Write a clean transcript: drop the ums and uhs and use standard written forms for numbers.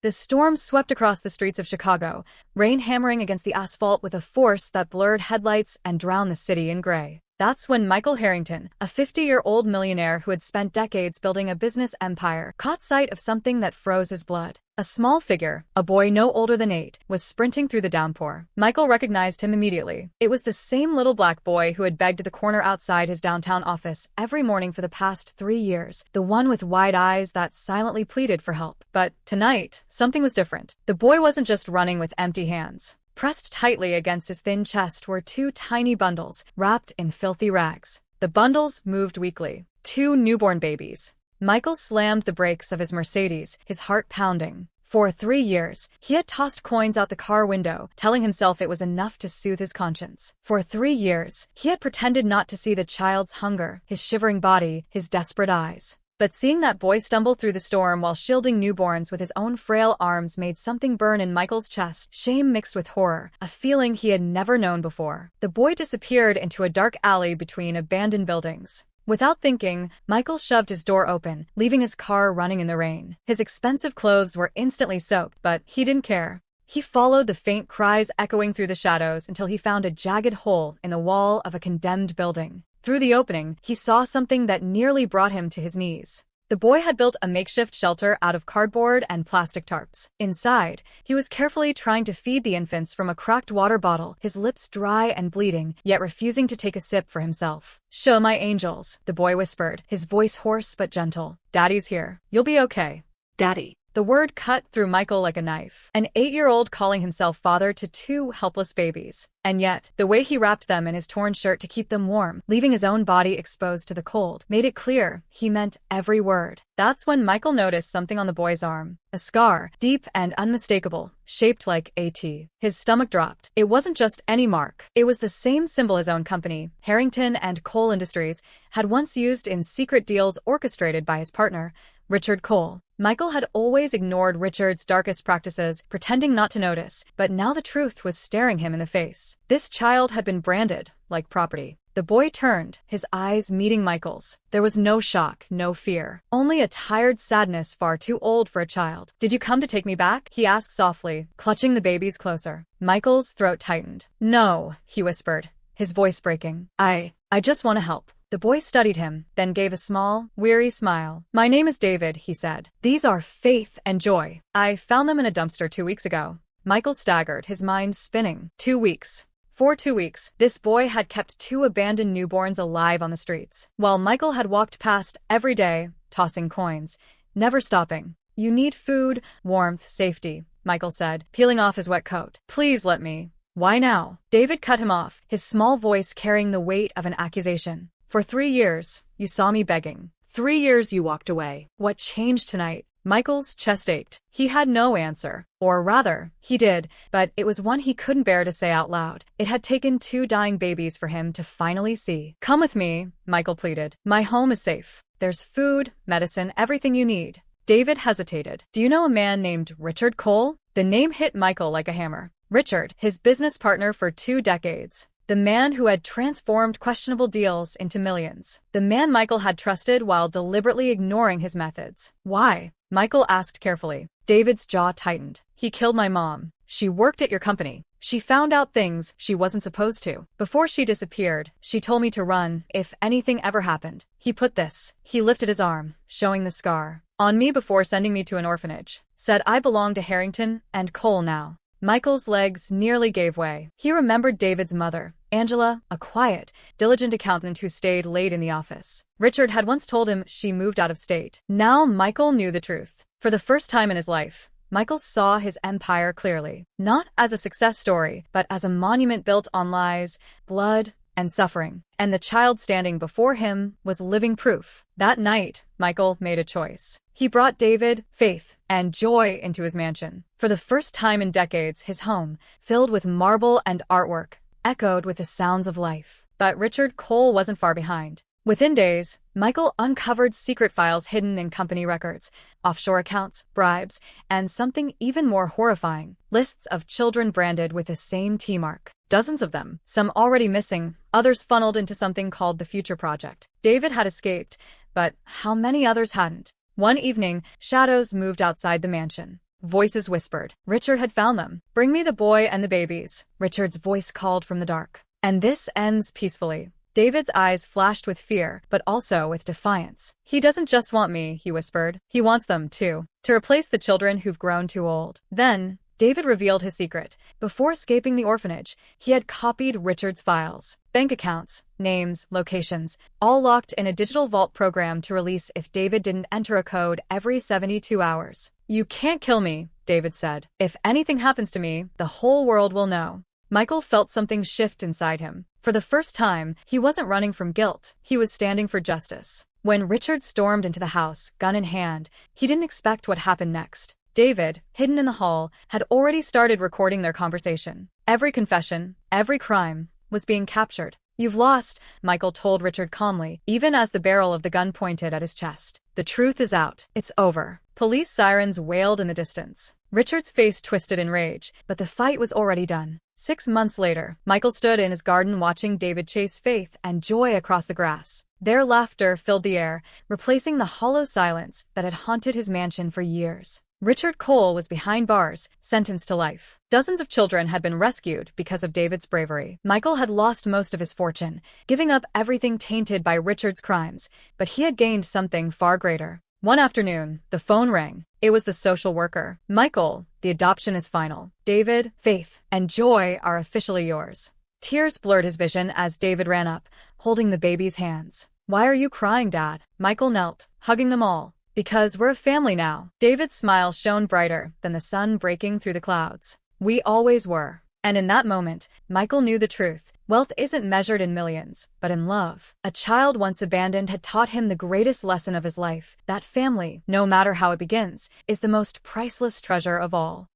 The storm swept across the streets of Chicago, rain hammering against the asphalt with a force that blurred headlights and drowned the city in gray. That's when Michael Harrington, a 50-year-old millionaire who had spent decades building a business empire, caught sight of something that froze his blood. A small figure, a boy no older than 8, was sprinting through the downpour. Michael recognized him immediately. It was the same little black boy who had begged at the corner outside his downtown office every morning for the past 3 years, the one with wide eyes that silently pleaded for help. But tonight, something was different. The boy wasn't just running with empty hands. Pressed tightly against his thin chest were 2 tiny bundles, wrapped in filthy rags. The bundles moved weakly. 2 newborn babies. Michael slammed the brakes of his Mercedes, his heart pounding. For 3 years, he had tossed coins out the car window, telling himself it was enough to soothe his conscience. For 3 years, he had pretended not to see the child's hunger, his shivering body, his desperate eyes. But seeing that boy stumble through the storm while shielding newborns with his own frail arms made something burn in Michael's chest, shame mixed with horror, a feeling he had never known before. The boy disappeared into a dark alley between abandoned buildings. Without thinking, Michael shoved his door open, leaving his car running in the rain. His expensive clothes were instantly soaked, but he didn't care. He followed the faint cries echoing through the shadows until he found a jagged hole in the wall of a condemned building. Through the opening, he saw something that nearly brought him to his knees. The boy had built a makeshift shelter out of cardboard and plastic tarps. Inside, he was carefully trying to feed the infants from a cracked water bottle, his lips dry and bleeding, yet refusing to take a sip for himself. "Show my angels," the boy whispered, his voice hoarse but gentle. "Daddy's here. You'll be okay." Daddy. The word cut through Michael like a knife. An 8-year-old calling himself father to 2 helpless babies. And yet, the way he wrapped them in his torn shirt to keep them warm, leaving his own body exposed to the cold, made it clear he meant every word. That's when Michael noticed something on the boy's arm. A scar, deep and unmistakable, shaped like a T. His stomach dropped. It wasn't just any mark. It was the same symbol his own company, Harrington and Cole Industries, had once used in secret deals orchestrated by his partner, Richard Cole. Michael had always ignored Richard's darkest practices, pretending not to notice, but now the truth was staring him in the face. This child had been branded like property. The boy turned, his eyes meeting Michael's. There was no shock, no fear, only a tired sadness far too old for a child. "Did you come to take me back?" he asked softly, clutching the babies closer. Michael's throat tightened. "No," he whispered, his voice breaking. I just want to help." The boy studied him, then gave a small, weary smile. "My name is David," he said. "These are Faith and Joy. I found them in a dumpster 2 weeks ago." Michael staggered, his mind spinning. 2 weeks. For 2 weeks, this boy had kept 2 abandoned newborns alive on the streets, while Michael had walked past every day, tossing coins, never stopping. "You need food, warmth, safety," Michael said, peeling off his wet coat. "Please let me." "Why now?" David cut him off, his small voice carrying the weight of an accusation. "For 3 years, you saw me begging. 3 years you walked away. What changed tonight?" Michael's chest ached. He had no answer. Or rather, he did, but it was one he couldn't bear to say out loud. It had taken 2 dying babies for him to finally see. "Come with me," Michael pleaded. "My home is safe. There's food, medicine, everything you need." David hesitated. "Do you know a man named Richard Cole?" The name hit Michael like a hammer. Richard, his business partner for 2 decades. The man who had transformed questionable deals into millions. The man Michael had trusted while deliberately ignoring his methods. "Why?" Michael asked carefully. David's jaw tightened. "He killed my mom. She worked at your company. She found out things she wasn't supposed to. Before she disappeared, she told me to run if anything ever happened. He lifted his arm, showing the scar, "on me before sending me to an orphanage. Said I belonged to Harrington and Cole now." Michael's legs nearly gave way. He remembered David's mother, Angela, a quiet, diligent accountant who stayed late in the office. Richard had once told him she moved out of state. Now Michael knew the truth. For the first time in his life, Michael saw his empire clearly. Not as a success story, but as a monument built on lies, blood, and suffering. And the child standing before him was living proof. That night, Michael made a choice. He brought David, Faith, and Joy into his mansion. For the first time in decades, his home, filled with marble and artwork, echoed with the sounds of life. But Richard Cole wasn't far behind. Within days, Michael uncovered secret files hidden in company records, offshore accounts, bribes, and something even more horrifying, lists of children branded with the same T-mark. Dozens of them, some already missing, others funneled into something called the Future Project. David had escaped, but how many others hadn't? One evening, shadows moved outside the mansion. Voices whispered. Richard had found them. Bring me the boy and the babies, Richard's voice called from the dark. And this ends peacefully. David's eyes flashed with fear, but also with defiance. He doesn't just want me, he whispered. He wants them, too. To replace the children who've grown too old. Then, David revealed his secret. Before escaping the orphanage, he had copied Richard's files. Bank accounts, names, locations, all locked in a digital vault program to release if David didn't enter a code every 72 hours. You can't kill me, David said. If anything happens to me, the whole world will know. Michael felt something shift inside him. For the first time, he wasn't running from guilt. He was standing for justice. When Richard stormed into the house, gun in hand, he didn't expect what happened next. David, hidden in the hall, had already started recording their conversation. Every confession, every crime, was being captured. You've lost, Michael told Richard calmly, even as the barrel of the gun pointed at his chest. The truth is out. It's over. Police sirens wailed in the distance. Richard's face twisted in rage, but the fight was already done. 6 months later, Michael stood in his garden watching David chase Faith and Joy across the grass. Their laughter filled the air, replacing the hollow silence that had haunted his mansion for years. Richard Cole was behind bars, sentenced to life. Dozens of children had been rescued because of David's bravery. Michael had lost most of his fortune, giving up everything tainted by Richard's crimes, but he had gained something far greater. One afternoon, the phone rang. It was the social worker. Michael, the adoption is final. David, Faith, and Joy are officially yours. Tears blurred his vision as David ran up, holding the baby's hands. Why are you crying, Dad? Michael knelt, hugging them all. Because we're a family now. David's smile shone brighter than the sun breaking through the clouds. We always were. And in that moment, Michael knew the truth. Wealth isn't measured in millions, but in love. A child once abandoned had taught him the greatest lesson of his life. That family, no matter how it begins, is the most priceless treasure of all.